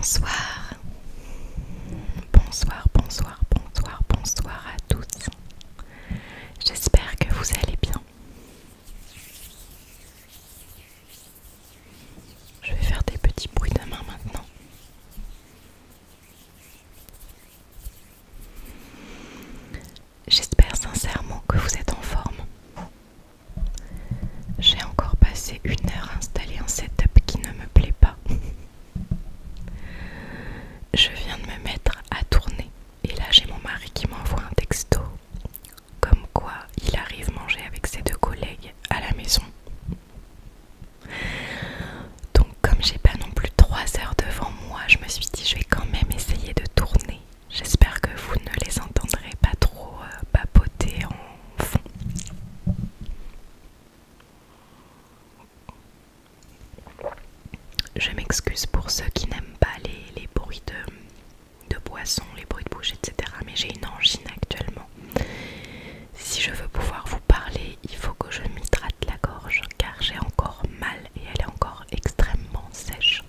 Bonsoir, bonsoir, bonsoir, bonsoir, bonsoir à tous. J'espère que vous allez bien. Je vais faire des petits bruits de main maintenant. J'espère sincèrement que vous êtes en forme. J'ai encore passé 1 heure à installer un setup qui ne me plaît pas. Je viens de me mettre à tourner et là j'ai mon mari qui m'envoie un texto comme quoi il arrive manger avec ses 2 collègues à la maison. Donc comme j'ai pas non plus 3 heures devant moi, je me suis dit je vais quand même essayer de tourner. J'espère que vous ne les entendrez pas trop papoter en fond. Je m'excuse pour ceux qui n'aiment pas les bruits de boissons, les bruits de bouche, etc. Mais j'ai une angine actuellement. Si je veux pouvoir vous parler, il faut que je m'hydrate la gorge car j'ai encore mal et elle est encore extrêmement sèche.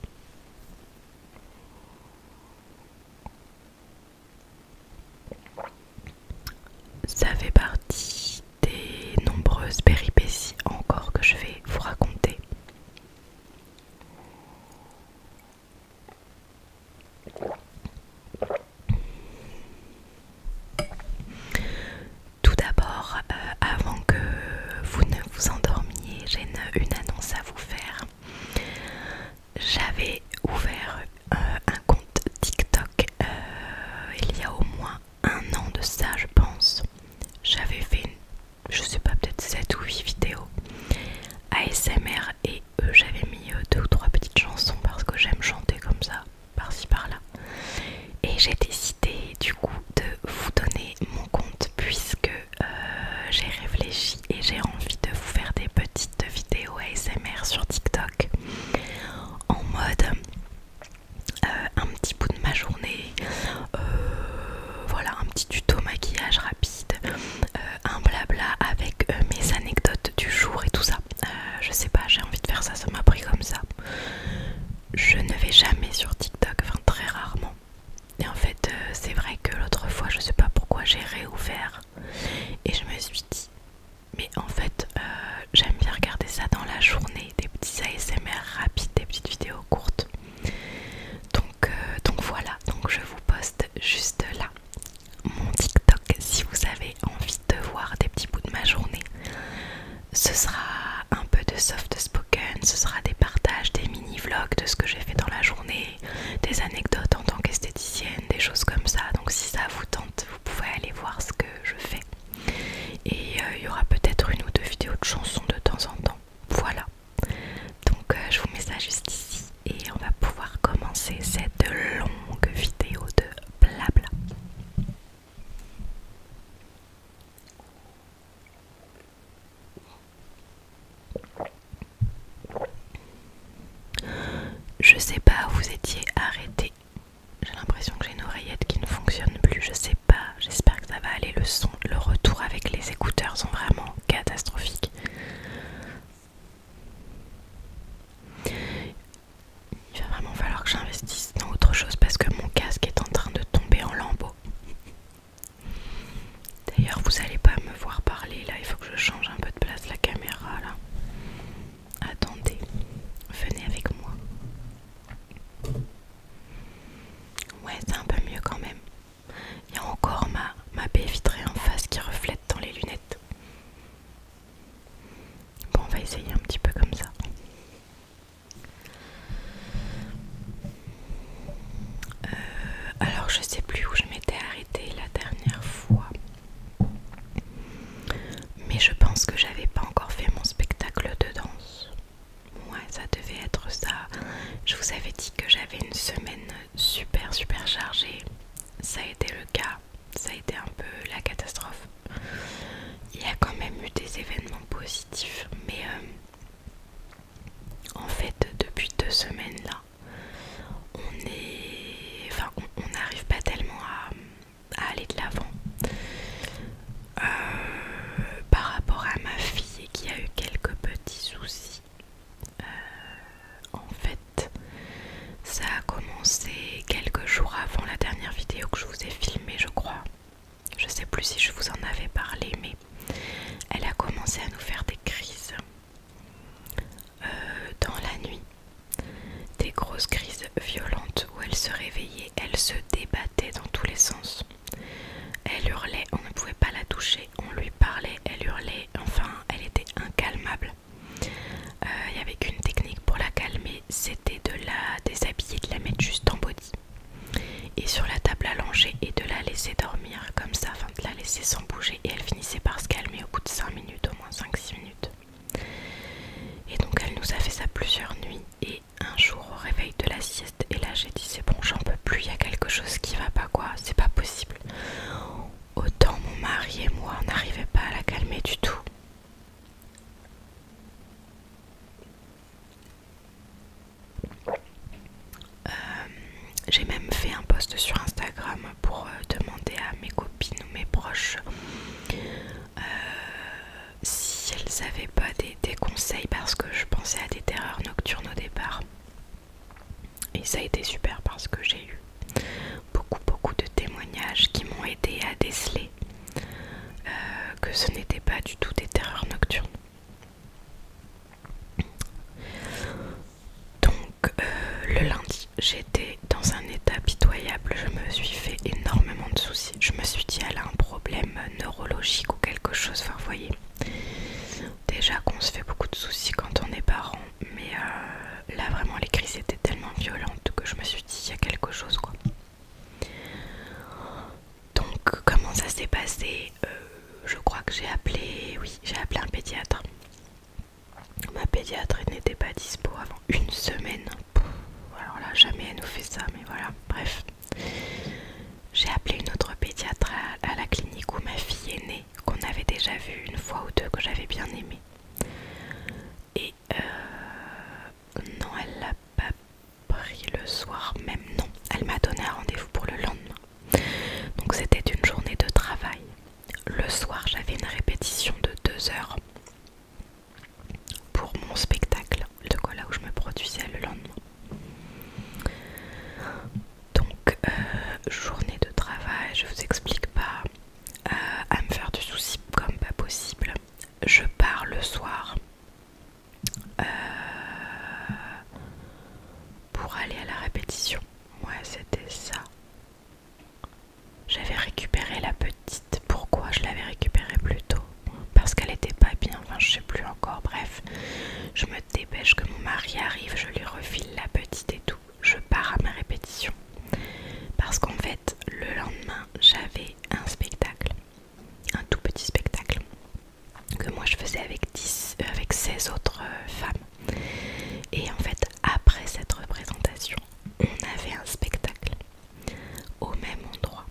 Ça fait partie des nombreuses péripéties encore que je vais vous raconter. Tout d'abord, avant que vous ne vous endormiez, j'ai une annonce à vous faire. J'avais ouvert un compte TikTok il y a au moins 1 an de ça, je pense. J'avais fait, je sais pas, peut-être 7 ou 8 vidéos ASMR et j'avais mis 2 ou 3 petites chansons parce que j'aime chanter comme ça, par-ci par-là. Et j'ai décidé du coup de vous donner mon compte puisque j'ai réfléchi et j'ai envie de vous faire des petites vidéos ASMR sur TikTok en mode un petit bout de ma journée, voilà, un petit tuto maquillage rapide, un blabla avec mes anecdotes du jour et tout ça. Je sais pas, j'ai envie de faire ça, ça m'a pris comme ça. Je ne vais jamais sur TikTok, enfin très rarement. Et en fait c'est vrai que l'autre fois je sais pas pourquoi j'ai réouvert et je me suis dit mais en fait j'aime bien regarder ça dans la journée, des petits ASMR rapides, des petites vidéos courtes. Donc voilà, donc je vous poste juste là mon TikTok si vous avez envie de voir des petits bouts de ma journée. Ce sera un peu de soft spoken, ce sera des partages, des mini-vlogs de ce que j'ai fait dans la journée, des anecdotes en tant qu'esthéticienne, des choses comme ça. Donc si ça vous tente, vous pouvez aller voir ce que je fais. Et il y aura peut-être 1 ou 2 vidéos de chansons de temps en temps. Voilà. Donc je vous mets ça juste ici et on va pouvoir commencer cette longue vidéo de blabla. Je sais pas où vous étiez arrêté. J'ai l'impression que j'ai une oreillette qui ne fonctionne plus. Je sais pas. J'espère que ça va aller. Le son, le retour avec les écouteurs sont vraiment catastrophiques. Il va vraiment falloir que j'investisse dans autre chose parce que mon casque est en train de tomber en lambeaux. D'ailleurs, vous allez pas me voir parler là. Il faut que je change un peu de place la caméra là. Attendez. Venez avec moi. Ouais, c'est un peu mieux quand même. Il y a encore ma baie vitrée en face qui reflète dans les lunettes. Bon, on va essayer un petit peu comme ça. Alors, je sais plus où je m'étais arrêtée la dernière fois. Mais je pense que j'avais pas encore fait mon spectacle de danse. Ouais, ça devait être ça. Je vous avais dit que j'avais une semaine super chargée. Ça a été le cas. Ça a été un peu la catastrophe. Il y a quand même eu des événements positifs. Mais en fait, depuis 2 semaines là, on n'arrive pas tellement à aller de l'avant. Par rapport à ma fille qui a eu quelques petits soucis. En fait, ça a commencé quelques jours avant la dernière vidéo que je vous ai filmée, je crois. Je sais plus si je vous en avais parlé, mais elle a commencé à nous faire des crises dans la nuit. Des grosses crises violentes où elle se réveillait, elle se débattait dans tous les sens. Elle hurlait, on ne pouvait pas la toucher, on lui parlait, elle hurlait, enfin elle était incalmable. Il n'y avait qu'une technique pour la calmer, c'était de la déshabiller, de la mettre juste en body et sur la table allongée et de la laisser dormir comme ça, enfin de la laisser sans bouger, et elle finissait par se calmer au bout de 5 minutes, au moins 5-6 minutes. Et donc elle nous a fait ça plusieurs nuits, et un jour au réveil de la sieste, et là j'ai dit c'est bon, j'en peux plus, il y a quelque chose qui va pas, quoi, c'est pas possible. Autant mon mari et moi on n'arrivait pas à la calmer du tout. J'ai même fait un post sur Instagram pour demander à mes copines ou mes proches si elles n'avaient pas des conseils, parce que je pensais à des terreurs nocturnes au départ. Et ça a été super parce que j'ai eu beaucoup de témoignages qui m'ont aidé à déceler que ce n'était pas du tout des terreurs nocturnes. Donc le lundi, j'étais dans un état pitoyable, je me suis fait énormément de soucis. Je me suis dit elle a un problème neurologique ou quelque chose, enfin vous voyez. Déjà qu'on se fait beaucoup de soucis quand on est parent, mais là vraiment les crises étaient tellement violentes que je me suis dit il y a quelque chose, quoi. Donc comment ça s'est passé? Je crois que j'ai appelé un pédiatre. Ma pédiatre n'était pas dispo avant une semaine. Alors là jamais elle nous fait ça, mais voilà, bref. J'ai appelé une autre pédiatre à la clinique où ma fille est née, qu'on avait déjà vue une fois ou deux, que j'avais bien aimée. Et non, elle l'a pas pris le soir même, non. Elle m'a donné un rendez-vous pour le lendemain. Donc c'était une journée de travail. Le soir, j'avais une répétition de 2 heures pour mon spectacle, là où je me produisais le lendemain. Donc journée de travail, je vous explique pas, à me faire du souci comme pas possible. Je pars le soir pour aller à la répétition. Ouais, c'était ça. J'avais récupéré la petite. Pourquoi je l'avais récupérée plus tôt? Parce qu'elle était pas bien, enfin je sais plus encore, bref. Je me dépêche que mon mari arrive, je lui refile la petite et tout. Je pars à ma répétition. Parce qu'en fait, le lendemain, j'avais un spectacle. Un tout petit spectacle. Que moi je faisais avec 16 autres femmes. Et en fait, après cette représentation, on avait un spectacle au même endroit,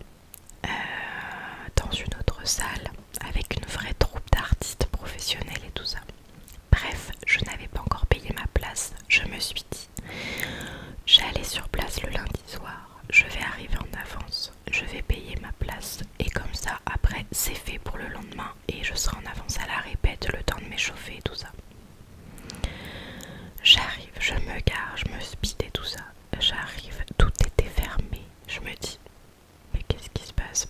dans une autre salle, avec une vraie troupe d'artistes professionnels et tout ça. Bref, je n'avais pas encore payé ma place. Je me suis dit, j'allais sur place le lundi soir, je vais arriver en avance, je vais payer ma place, et comme ça, après, c'est fait pour le lendemain, et je serai en avance à la répète, le temps de m'échauffer et tout ça. J'arrive, je me gare, je me speed et tout ça. J'arrive, tout était fermé. Je me dis, mais qu'est-ce qui se passe?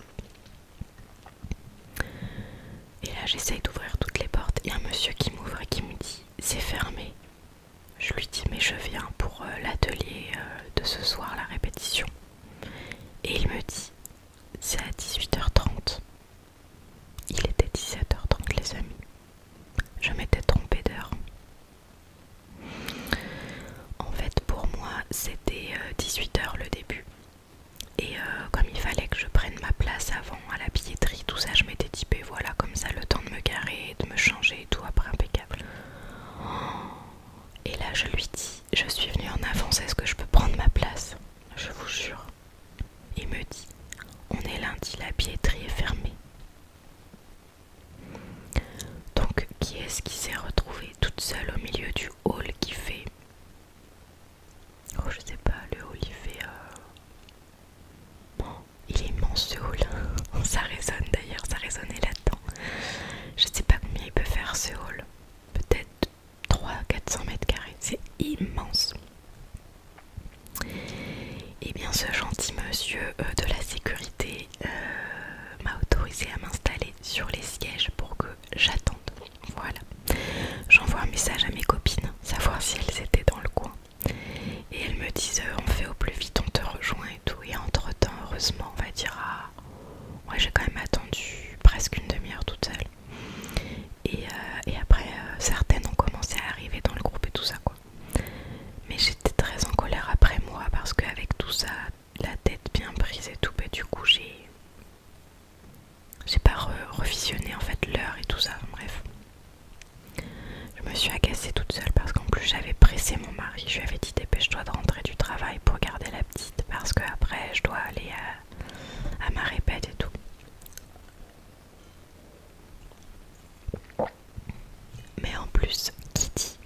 Et là, j'essaye d'ouvrir toutes les portes. Il y a un monsieur qui m'ouvre et qui me dit, c'est fermé. Je lui dis, mais je viens pour l'atelier de ce soir, la répétition. Et il me dit, c'est à 18h30. Il était 17h30, les amis. Je m'étais trompée d'heure. En fait, pour moi, c'était 18h le début. Et comme il fallait que je prenne ma place avant à la billetterie, tout ça, je m'étais typé, voilà, comme ça, le temps de me garer, de me changer et tout, après impeccable. Et là, je lui dis, je suis venue en avance, est-ce que je peux prendre ma place? Je vous jure. Il me dit, on est lundi, la billetterie est fermée. Donc, qui est-ce qui s'est retrouvée toute seule au milieu du hall qui fait... Oh, je sais pas, le hall il fait... Il est immense ce hall. Ça résonne d'ailleurs, ça résonnait là-dedans. Je sais pas combien il peut faire ce hall. Peut-être 300-400 mètres carrés, c'est immense. de la sécurité m'a autorisé à m'installer sur les sièges pour que j'attende. Voilà. J'envoie un message à mes copines, savoir si elles étaient dans le coin. Et elles me disent on fait au plus vite, on te rejoint et tout. Et entre temps, heureusement, on va dire, ouais, j'ai quand même attendu presque une demi-heure toute seule. Et après, certaines ont commencé à arriver dans le groupe et tout ça, quoi. Mais j'étais très en colère après moi parce qu'avec tout ça, la tête bien prise et tout, bah, du coup, j'ai pas revisionné en fait l'heure et tout ça. Bref. Je me suis agacée toute seule parce qu'en plus j'avais pressé mon mari. Je lui avais dit dépêche-toi de rentrer du travail pour garder la petite parce que après je dois aller à ma répète et tout. Mais en plus, qui dit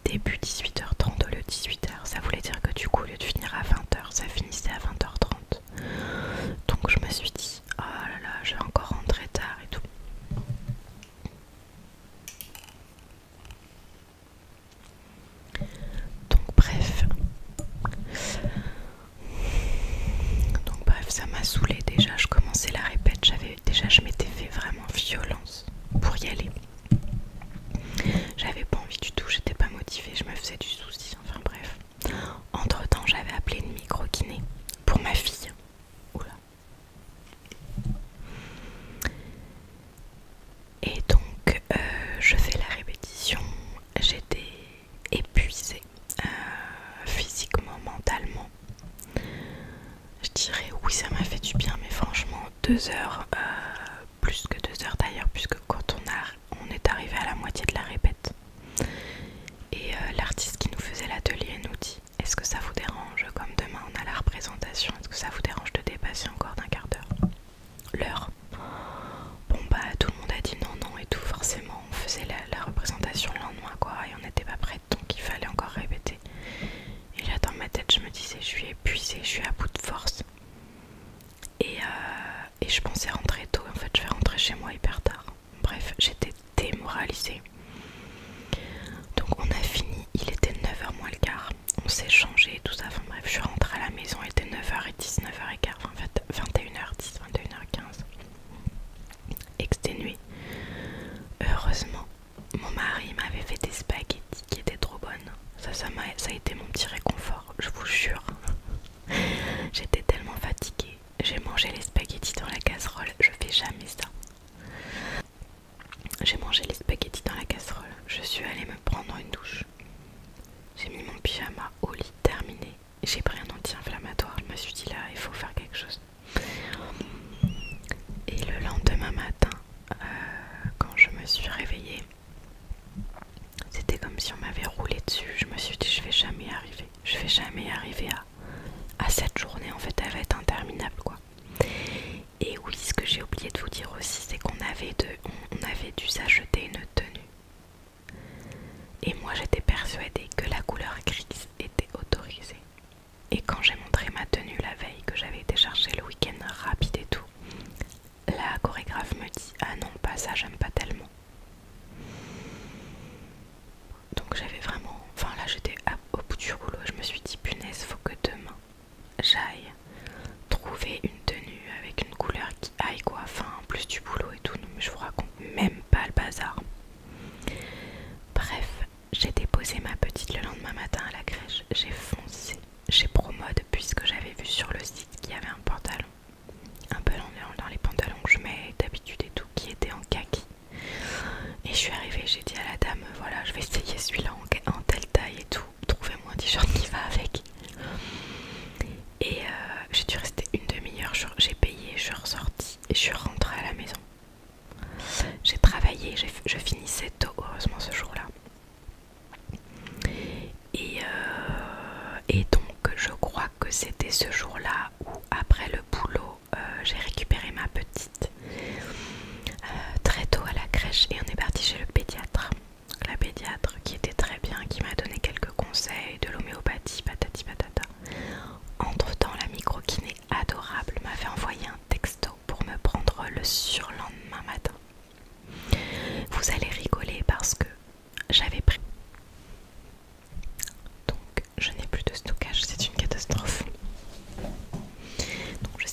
début 18h30 au lieu de 18h, ça voulait dire que du coup au lieu de finir à 20h, ça finissait à 20h30. Donc je me suis dit oh là là, je vais encore rentrer tard et tout. Donc bref, ça m'a saoulée déjà, je commençais la répète, je m'étais fait vraiment violence pour y aller. J'avais pas envie du tout, j'étais pas motivée, je me faisais du souci, enfin bref. Entre temps, j'avais appelé une micro-kiné pour ma fille. Oula. Et donc, je fais la répétition, j'étais épuisée, physiquement, mentalement. Je dirais oui, ça m'a fait du bien, mais franchement 2 heures, plus que 2 heures d'ailleurs, puisque quand on est arrivé à la moitié de la répète et l'artiste qui nous faisait l'atelier nous dit est-ce que ça vous dérange, comme demain on a la représentation, est-ce que ça vous dérange de dépasser encore d'un quart d'heure l'heure? Bon bah tout le monde a dit non et tout, forcément on faisait la représentation le lendemain quoi, et on n'était pas prête, donc il fallait encore répéter. Et là dans ma tête je me disais je suis épuisée, je suis à bout de force. Et je pensais rentrer tôt, en fait je vais rentrer chez moi hyper tard. Bref, j'étais démoralisée. Donc on a fini, il était 9h moins le quart. On s'est changé et tout ça, enfin bref, je suis rentrée à la maison, il était 9h10, 9h15, enfin 21h10, 21h15. Exténuée. Heureusement, mon mari m'avait fait des spaghettis qui étaient trop bonnes. Ça a été mon petit réconfort, je vous jure. J'étais tellement fatiguée. J'ai mangé les spaghettis dans la casserole, je fais jamais ça. J'ai mangé les spaghettis dans la casserole, je suis allée me prendre une douche. J'ai mis mon pyjama au lit, terminé. J'ai pris un anti-inflammatoire, je me suis dit là, il faut faire quelque chose. Et le lendemain matin, quand je me suis réveillée, c'était comme si on m'avait roulé dessus. Je me suis dit je vais jamais y arriver. Je vais jamais y arriver à cette journée, en fait elle va être interminable quoi. Et oui, ce que j'ai oublié de vous dire aussi, c'est qu'on avait dû s'acheter une tenue. Et moi j'étais persuadée que la couleur grise était autorisée. Et quand j'ai montré ma tenue la veille, que j'avais été chercher le week-end rapide et tout, la chorégraphe me dit ah non, pas ça, j'aime pas tellement. Donc j'avais vraiment, enfin là j'étais au bout du rouleau. Je me suis dit punaise, faut que demain j'aille trouver une tenue avec une couleur qui aille quoi, enfin en plus du boulot et tout. Non mais je vous raconte même pas le bazar. Bref, j'ai déposé ma petite le lendemain matin à la crèche, j'ai foncé chez Promode puisque j'avais vu sur le site qu'il y avait un pantalon, un peu dans les pantalons que je mets d'habitude et tout, qui était en kaki. Et je suis arrivée, j'ai dit à la dame voilà, je vais essayer celui-là en telle taille et tout, trouvez-moi un t-shirt qui va avec. Et j'ai dû rester une demi-heure, j'ai payé, je suis ressortie et je suis rentrée à la maison. J'ai travaillé, je finissais tôt heureusement ce jour-là. Et donc je crois que c'était ce jour-là où après le boulot j'ai récupéré ma petite très tôt à la crèche et on est parti chez le pédiatre. La pédiatre qui était très bien, qui m'a donné quelques conseils, de l'homéopathie, patati patata. Entre temps la micro-kiné adorable m'avait envoyé un texto pour me prendre le surlendemain matin. Vous allez rigoler parce que j'avais pris. Donc je n'ai plus de stockage, c'est une catastrophe. Donc je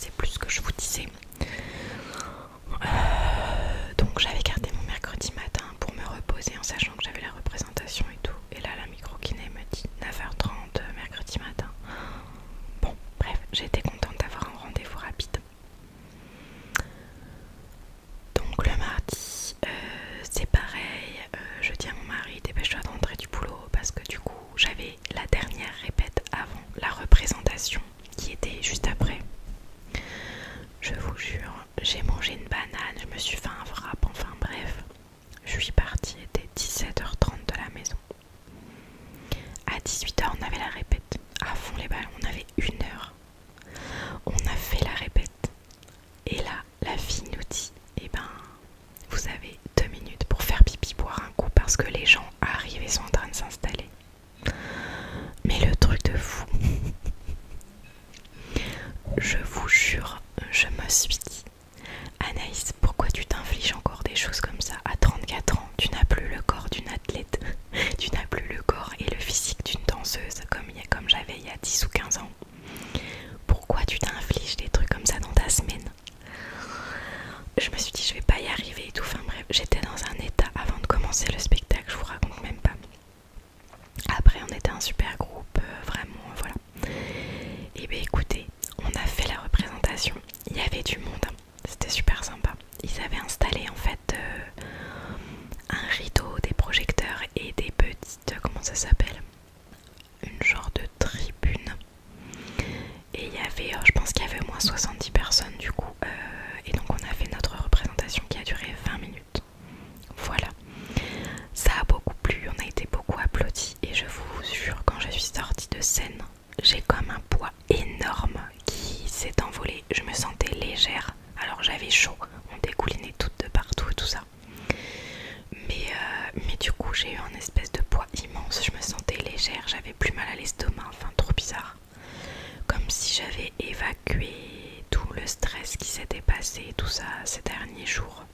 à fond les ballons. On avait 1 heure. On a fait la répète. Et là, la fille nous dit, eh ben, vous avez 2 minutes pour faire pipi, boire un coup, parce que les gens arrivent et sont en train de s'installer. Mais le truc de fou, je vous jure, je me suis dit, Anaïs, pourquoi tu t'infliges encore des choses comme ça? À 34 ans, tu n'as plus le corps d'une athlète, tu n'as plus le corps et le physique d'une danseuse comme j'avais il y a 10 ou 15 ans. Pourquoi tu t'infliges des trucs comme ça dans ta semaine? Je me suis dit, je vais pas y arriver et tout. Enfin bref, j'étais dans un état avant de commencer le spectacle, je vous raconte même pas. Après, on était un super groupe, vraiment, voilà. Et bien écoutez, on a fait la représentation. Il y avait du monde, hein. C'était super sympa. Ils avaient installé en fait un rideau, des projecteurs et des petites, comment ça s'appelle, une genre de tribune. Et il y avait, je pense qu'il y avait au moins 70 personnes du coup. Et donc on a fait notre représentation qui a duré 20 minutes. Voilà. Ça a beaucoup plu, on a été beaucoup applaudis. Et je vous jure, quand je suis sortie de scène, j'ai comme un poids énorme qui s'est envolé. Je me sentais légère. Alors j'avais chaud, on dégoulinait toutes de partout et tout ça. Mais du coup j'ai eu un espèce de poids immense. Je me sentais légère, j'avais plus mal à l'estomac, enfin trop bizarre. Comme si j'avais évacué tout le stress qui s'était passé, tout ça ces derniers jours.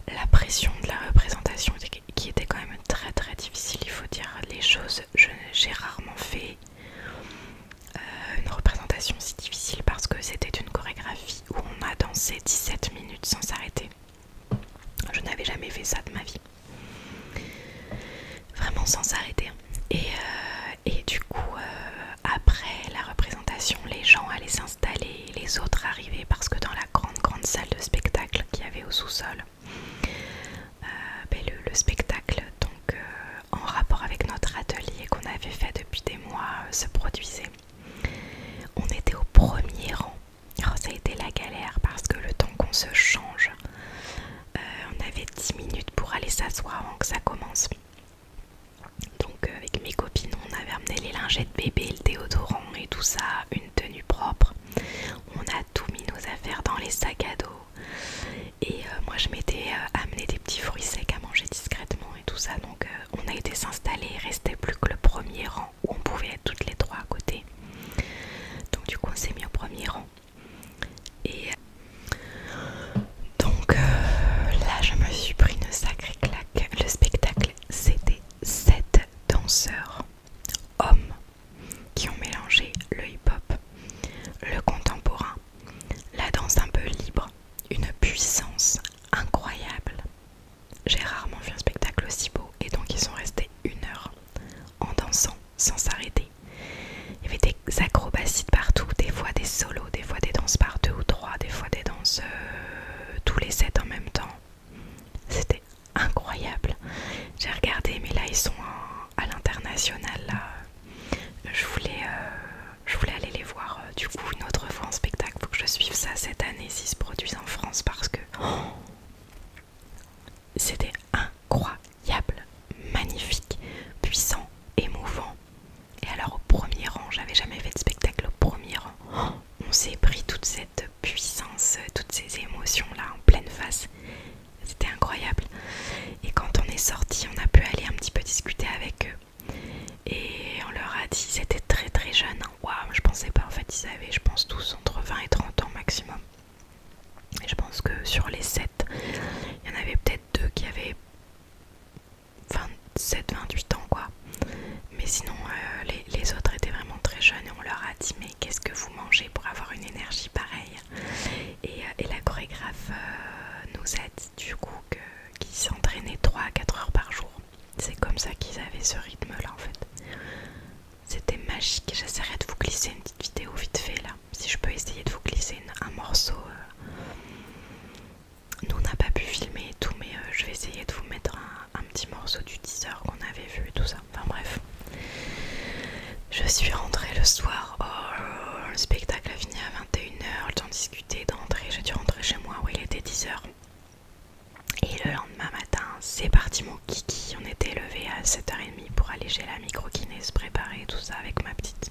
La pression de la représentation qui était quand même très très difficile, il faut dire les choses. J'ai rarement fait une représentation si difficile parce que c'était une chorégraphie où on a dansé 17 minutes sans s'arrêter. Je n'avais jamais fait ça de ma vie. Vraiment sans s'arrêter. Et du coup, après la représentation, les gens allaient s'installer, les autres arrivaient parce que dans la grande salle de spectacle qu'il y avait au sous-sol, le spectacle donc en rapport avec notre atelier qu'on avait fait depuis des mois se produisait. On était au premier rang. Alors ça a été la galère parce que le temps qu'on se change, on avait 10 minutes pour aller s'asseoir avant que ça commence. Donc avec mes copines, on avait amené les lingettes bébé, le déodorant et tout ça, une tenue propre. On a tout mis nos affaires dans les sacs à dos. Et moi je m'étais amené des petits fruits secs à manger discrètement et tout ça. Donc on a été s'installer, il restait plus que le premier rang où on pouvait être toutes les trois à côté. Donc du coup on s'est mis au premier rang. Et donc là je me suis pris une sacrée claque. Le spectacle c'était 7 danseurs hommes qui ont mélangé le hip-hop, le contemporain, la danse un peu libre, une puissance incroyable. J'ai rarement vu un spectacle aussi beau et donc ils sont restés 1 heure en dansant sans s'arrêter. Il y avait des acrobaties de partout, des fois des solos, des fois des danses par 2 ou 3, des fois des danses tous les 7 en même temps. C'était incroyable. J'ai regardé mais là ils sont à l'international là. Je voulais aller les voir du coup une autre fois en spectacle. Faut que je suive ça cette année s'ils se produisent en France parce que c'était incroyable, magnifique, puissant, émouvant. Et alors au premier rang, j'avais jamais fait de spectacle au premier rang. On s'est pris toute cette puissance, toutes ces émotions là en pleine face. C'était incroyable. Et quand on est sorti, on a pu aller un petit peu discuter avec eux. Et on leur a dit, ils étaient très très jeunes. Waouh, je pensais pas, en fait ils avaient, je pense tous entre 20 et 30 ans maximum. Et je pense que sur les 7, il y en avait peut-être 2 qui avaient 27-28 ans quoi. Mais sinon les autres étaient vraiment très jeunes et on leur a dit mais qu'est-ce que vous mangez pour avoir une énergie pareille. Et la chorégraphe nous a dit du coup qu'ils s'entraînaient 3 à 4 heures par jour. C'est comme ça qu'ils avaient ce rythme là en fait. C'était magique. J'essaierai de vous glisser une petite vidéo vite fait là. Si je peux essayer de vous glisser un morceau. Nous on n'a pas pu filmer et tout mais je vais essayer de vous mettre un petit morceau du teaser qu'on avait vu et tout ça. Enfin bref. Je suis rentrée le soir. Oh, le spectacle a fini à 21 h. Le temps de discuter, de rentrer. J'ai dû rentrer chez moi où il était 10 h. Et le lendemain matin, c'est parti mon kiki. On était levé à 7 h 30 pour aller chez la micro-kiné se préparer tout ça avec ma petite.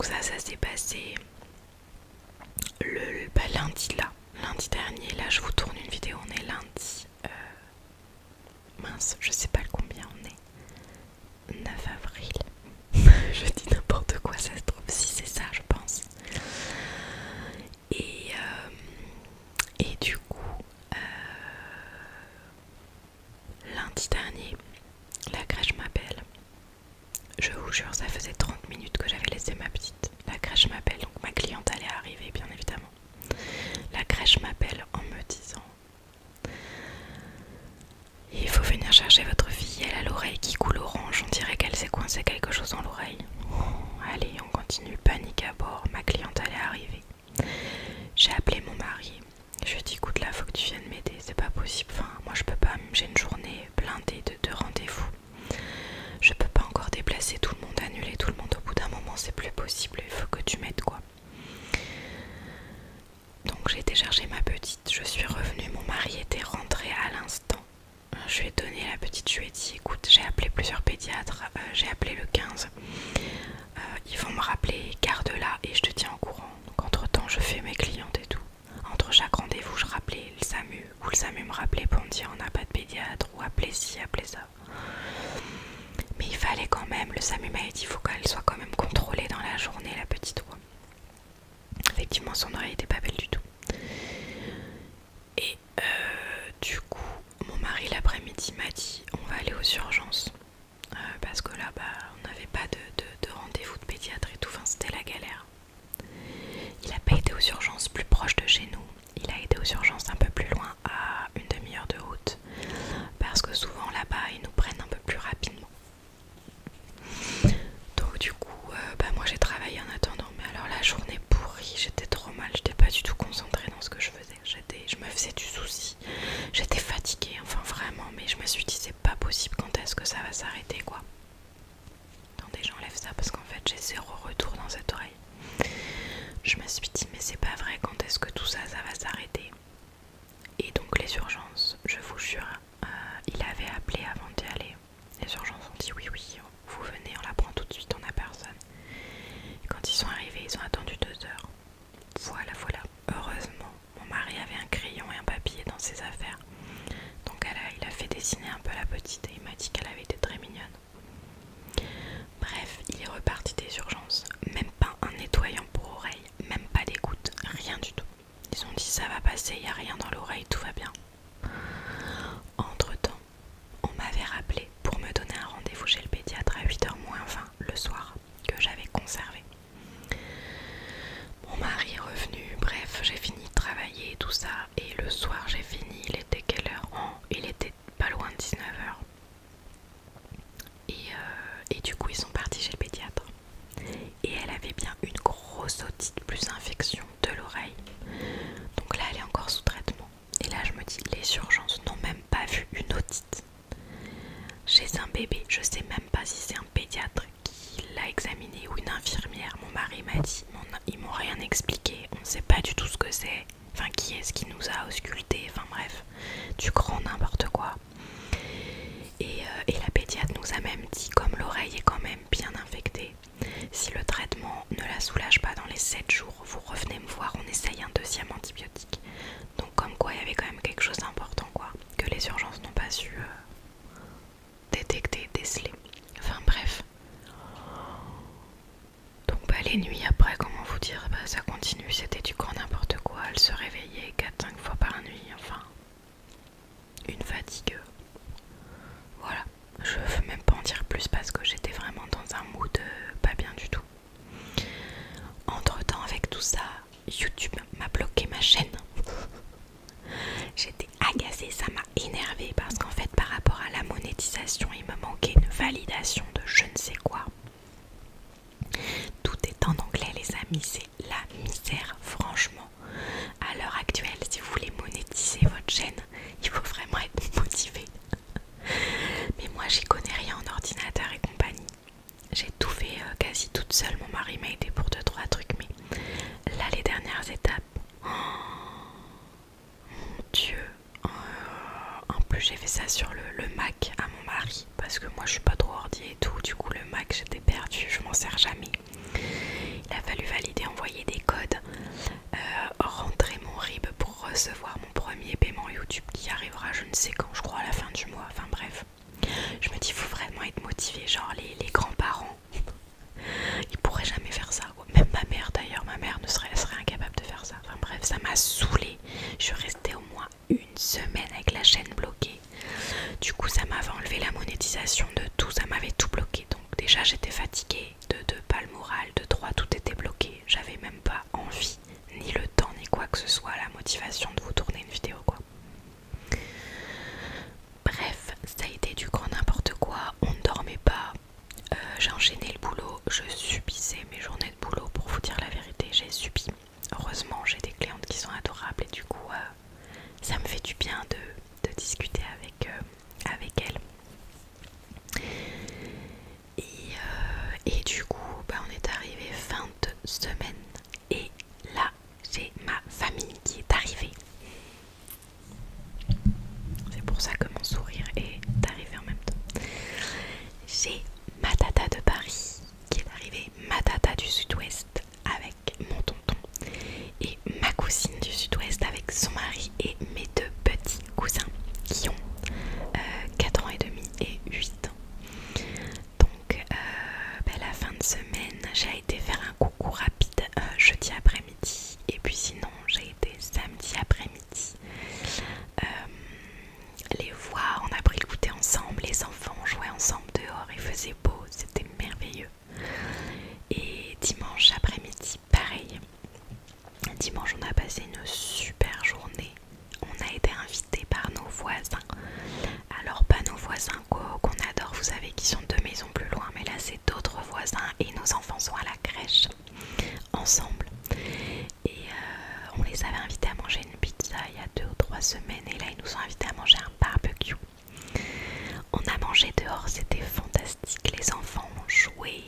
Donc ça s'est passé lundi là, lundi dernier. Là je vous tourne une vidéo, on est lundi, mince, je sais pas le combien on est, 9 avril, je dis n'importe quoi, ça se trouve, si c'est ça je pense. Et du coup, lundi dernier, la crèche m'appelle. Je vous jure, ça faisait 30 minutes que j'avais laissé ma petite. La crèche m'appelle, donc ma cliente allait arriver bien évidemment. La crèche m'appelle en me disant: il faut venir chercher votre fille, elle a l'oreille qui coule orange, on dirait qu'elle s'est coincée quelque chose dans l'oreille. Allez, on continue, panique à bord, ma cliente allait arriver. J'ai appelé mon mari, je lui ai dit: écoute là, faut que tu viennes m'aider, c'est pas possible, enfin moi je peux pas, j'ai une journée blindée de rendez-vous. Je peux pas encore déplacer tout le monde, annuler tout le monde, au bout d'un moment c'est plus possible, il faut que tu m'aides quoi. Donc j'ai été chercher ma petite, je suis revenue, mon mari était rentré à l'instant. Je lui ai donné la petite, je lui ai dit: écoute, j'ai appelé plusieurs pédiatres, j'ai appelé le 15, ils vont me rappeler, garde-la et je te tiens au courant. Donc entre temps je fais mes clientes et tout. Entre chaque rendez-vous je rappelais le SAMU, ou le SAMU me rappelait pour me dire on n'a pas de pédiatre, ou appelez ci, appelez ça. Mais il fallait quand même, le SAMU m'a dit: il faut qu'elle soit quand même contrôlée dans la journée, la petite quoi. Effectivement son oreille était pas belle du tout. Et du coup mon mari l'après-midi m'a dit: on va aller aux urgences, parce que là on n'avait pas de rendez-vous de pédiatre et tout, enfin c'était la galère. Il n'a pas été aux urgences plus proches de chez nous, il a été aux urgences un peu plus loin, à une demi-heure de route, parce que souvent là-bas ils nous prennent un peu plus rapidement. Donc du coup moi j'ai travaillé en attendant, mais alors la journée pourrie, j'étais trop mal, j'étais pas du tout concentrée dans ce que je faisais, je me faisais du souci, j'étais fatiguée, enfin vraiment, mais je me suis dit: c'est pas possible, quand est-ce que ça va s'arrêter quoi. Attendez, j'enlève ça parce qu'en fait j'ai zéro retour dans cette oreille. Je me suis dit: mais c'est pas vrai, quand est-ce que tout ça va s'arrêter. Et donc les urgences, je vous jure, il avait appelé avant d'y aller. Les urgences ont dit: oui, vous venez, on la prend tout de suite, on n'a personne. Et quand ils sont arrivés, ils ont attendu 2 heures. Voilà. Heureusement, mon mari avait un crayon et un papier dans ses affaires. Donc il a fait dessiner un peu la petite et il m'a dit qu'elle avait été très mignonne. Bref, il est reparti des urgences. Même pas un nettoyant pour oreille, même pas des gouttes, rien du tout. Ils ont dit: ça va passer, il n'y a rien dans l'oreille, tout va bien. Entre temps, on m'avait rappelé pour me donner un rendez-vous chez le pédiatre à 8h moins 20 le soir, que j'avais conservé. Mon mari est revenu, bref, j'ai fini de travailler et tout ça, et le soir j'ai fini, il était quelle heure? Il était pas loin de 19h. Et du coup ils sont partis chez le pédiatre. Et elle avait bien une grosse otite plus infection de l'oreille. Donc là elle est encore sous traitement. Et là je me dis: les urgences n'ont même pas vu une otite chez un bébé. Je sais même pas si c'est un pédiatre qui l'a examiné ou une infirmière. Mon mari m'a dit: ils m'ont rien expliqué, on ne sait pas du tout ce que c'est. Enfin, qui est-ce qui nous a ausculté, enfin bref, du grand n'importe quoi. Et la pédiatre nous a même dit: comme l'oreille est quand même bien infectée, si le traitement ne la soulage pas dans les 7 jours, vous revenez me voir, on essaye un 2e antibiotique. Donc comme quoi il y avait quand même quelque chose d'important quoi, que les urgences n'ont pas su détecter, déceler. Enfin bref. Donc les nuits après, comment vous dire, ça continue, c'était du grand n'importe quoi. Elle se réveillait 4-5 fois par nuit, enfin une fatigue. Voilà, je veux même pas en dire plus parce que j'étais vraiment dans un mood pas bien du tout. Entre temps, avec tout ça, YouTube m'a bloqué ma chaîne. J'étais agacée, ça m'a énervée parce qu'en fait par rapport à la monétisation, il me manquait une validation de je ne sais quoi. Tout est en anglais les amis, c'est la misère franchement. À l'heure actuelle, si vous voulez monétiser votre chaîne, il faut vraiment être motivé. Mais moi j'y connais rien en ordinateur et compagnie. J'ai tout fait quasi toute seule, mon mari m'a aidé pour 2-3 trucs, mais là les dernières étapes, oh, mon Dieu. En plus j'ai fait ça sur le Mac à mon mari, parce que moi je suis pas trop ordi et tout, du coup le Mac j'étais perdue, je m'en sers jamais. Il a fallu valider, envoyer des codes, rentrer mon RIB pour recevoir mon premier paiement YouTube qui arrivera je ne sais quand, je crois à la fin du mois. Enfin bref, je me dis il faut vraiment être motivé, genre les grands-parents, ils pourraient jamais faire ça quoi. Même ma mère d'ailleurs, ma mère serait incapable de faire ça. Enfin bref, ça m'a saoulée. Je suis restée au moins une semaine avec la chaîne bloquée. Du coup ça m'avait enlevé la monétisation de tout, ça m'avait tout bloqué. Donc déjà j'étais fatiguée, de 2 pas le moral, de 3 tout était bloqué. J'avais même pas envie, ni le temps, ni quoi que ce soit, la motivation de vous tourner une vidéo quoi. Bref, ça a été du grand n'importe quoi, on ne dormait pas. J'ai enchaîné le boulot, je subissais mes journées de boulot, pour vous dire la vérité, j'ai subi. Heureusement j'ai des clientes qui sont adorables et du coup ça me fait du bien de discuter avec elles. Et du coup on est arrivé fin de semaine et là j'ai ma famille qui est arrivée. C'est pour ça que mon sourire est arrivé en même temps. J'ai ma tata de Paris qui est arrivée, ma tata du sud-ouest avec mon tonton et ma cousine du sud-ouest avec son mari et mes 2 petits cousins qui ont 4 ans et demi et 8 ans. Donc la fin de semaine j'ai été faire un coucou rapide jeudi après-midi et puis sinon j'ai été samedi après-midi les voir, on a pris le goûter ensemble, les enfants ont joué ensemble dehors, il faisait beau, c'était merveilleux. Et dimanche après-midi pareil, dimanche on a passé une super journée, on a été invités par nos voisins. Alors pas nos voisins qu'on adore, vous savez, qui sont 2 maisons plus loin, mais là c'est d'autres voisins et nos enfants sont à la crèche ensemble. Et on les avait invités à manger une pizza il y a 2 ou 3 semaines et là ils nous ont invités à manger un barbecue. On a mangé dehors, c'était fantastique, les enfants ont joué.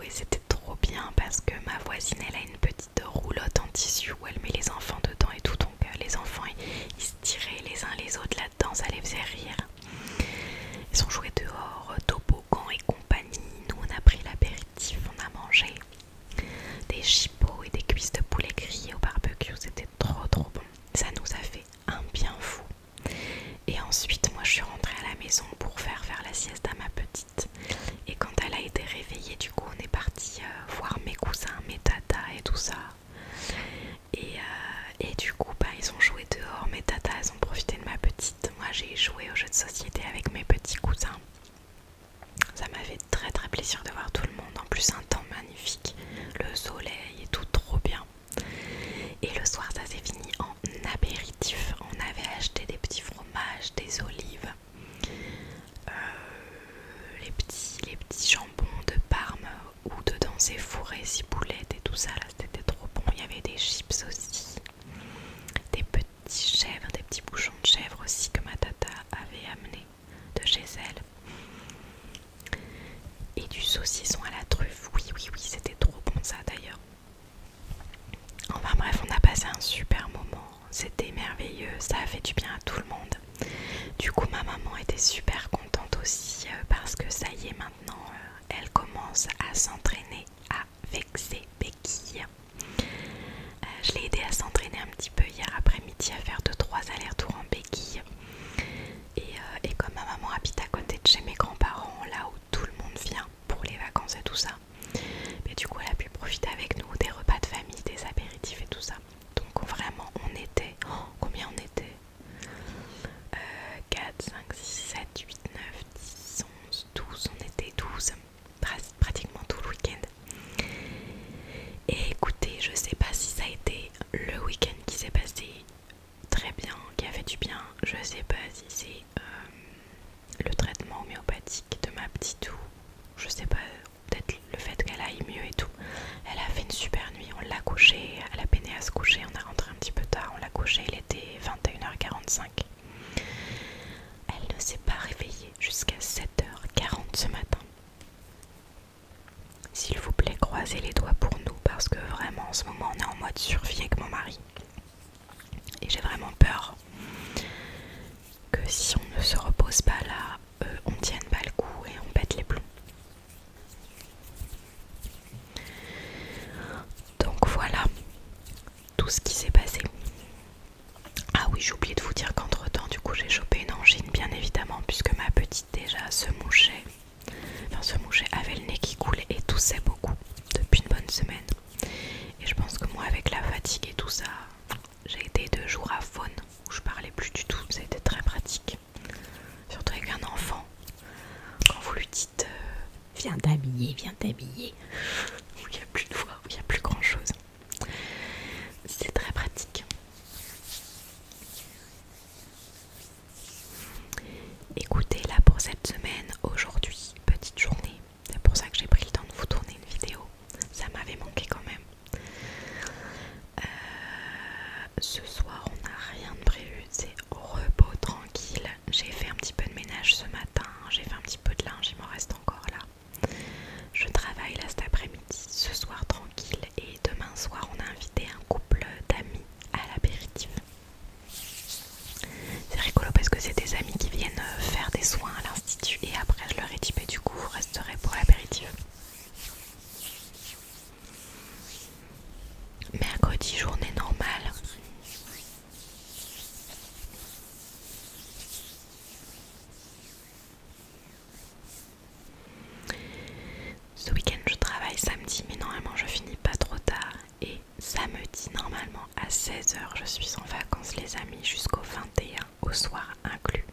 C'était trop bien parce que ma voisine elle a une petite roulotte en tissu où elle met les enfants dedans et tout, donc les enfants ils se tiraient les uns les autres là-dedans, ça les faisait rire. Ils ont joué dehors, toboggan et compagnie. Nous on a pris l'apéritif, on a mangé des chipots et des cuisses de poulet grillées au barbecue, c'était trop bon. Ça nous a fait un bien fou. Et ensuite moi je suis rentrée à la maison pour faire la sieste à ma petite. Et quand elle a été réveillée, du coup on est parti voir mes cousins, mes tatas et tout ça. Et du coup ils ont joué dehors, mes tatas elles ont profité de ma petite. Moi j'ai joué aux jeux de société avec mes petits cousins. Ça m'a fait très plaisir de voir tout le monde. En plus un temps magnifique, le soleil et tout, trop bien. Et le soir ça s'est fini en apéritif. On avait acheté des petits fromages, des olives, les petits jambons de Parme où dedans c'est fourré, ciboulette et tout ça là, c'était trop bon. Il y avait des chips aussi, des petits chèvres, des petits bouchons de chèvre aussi que ma tata avait amené de chez elle. Et du saucisson à la truffe, oui c'était trop bon ça d'ailleurs. Enfin bref, on a passé un super moment, c'était merveilleux, ça a fait du bien à tout le monde. Du coup ma maman était super contente aussi parce que ça y est maintenant, elle commence à s'entraîner avec ses béquilles. Je l'ai aidé à s'entraîner un petit peu hier après-midi à faire 2-3 allers-retours en béquille. Et comme ma maman habite à côté de chez mes grands-parents, là où tout le monde vient pour les vacances et tout ça, mais du coup elle a pu profiter avec nous des repas de famille, des apéritifs et tout ça. Donc vraiment on était, combien on était 4, 5, 6, 7, 8, 9, 10, 11, 12, on était 12, pratiquement tout le week-end. Et écoutez, je sais pas si ça a été le week-end qui s'est passé très bien, qui a fait du bien, je sais pas si c'est le traitement homéopathique de ma petite ou je sais pas, peut-être le fait qu'elle aille mieux et tout. Elle a fait une super nuit, on l'a couchée, elle a peiné à se coucher, on est rentré un petit peu tard, on l'a couchée, il était 21h45. Elle ne s'est pas réveillée jusqu'à 7h40 ce matin. S'il vous plaît, croisez les doigts pour nous parce que vraiment en ce moment on est en mode survie avec mon mari. Et j'ai vraiment peur que si on ne se repose pas là, on tienne pas le coup et on pète les plombs. t'habiller, viens t'habiller. Où il n'y a plus de voix, où il n'y a plus grand chose. C'est très pratique. Écoutez, là pour cette semaine, aujourd'hui, petite journée. C'est pour ça que j'ai pris le temps de vous tourner une vidéo. Ça m'avait manqué quand même. Ce soir, on n'a rien de prévu. C'est repos tranquille. J'ai fait un petit peu de ménage ce matin. J'ai fait un petit peu de linge, il m'en reste encore là. Je travaille là cet après-midi. Ce soir tranquille. Et demain soir, on a invité un couple d'amis à l'apéritif. C'est rigolo parce que c'est des amis qui viennent faire des soins à l'institut. Et après, je leur ai dit, du coup, vous resterez pour l'apéritif. Mercredi, journée normale. Ce week-end je travaille samedi mais normalement je finis pas trop tard. Et samedi normalement à 16 h je suis en vacances les amis jusqu'au 21 au soir inclus.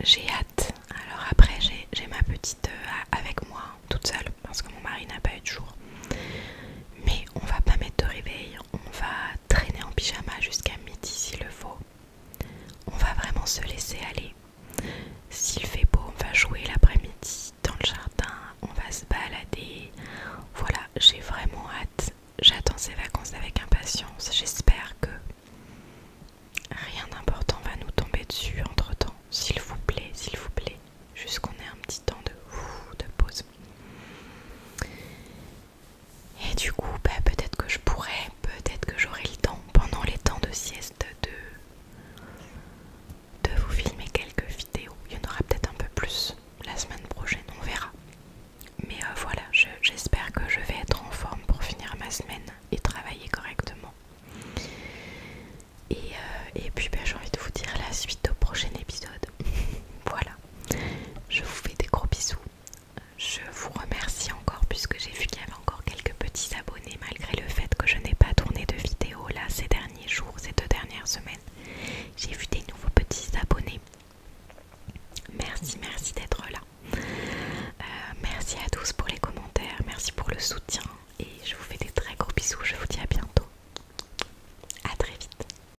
J'ai hâte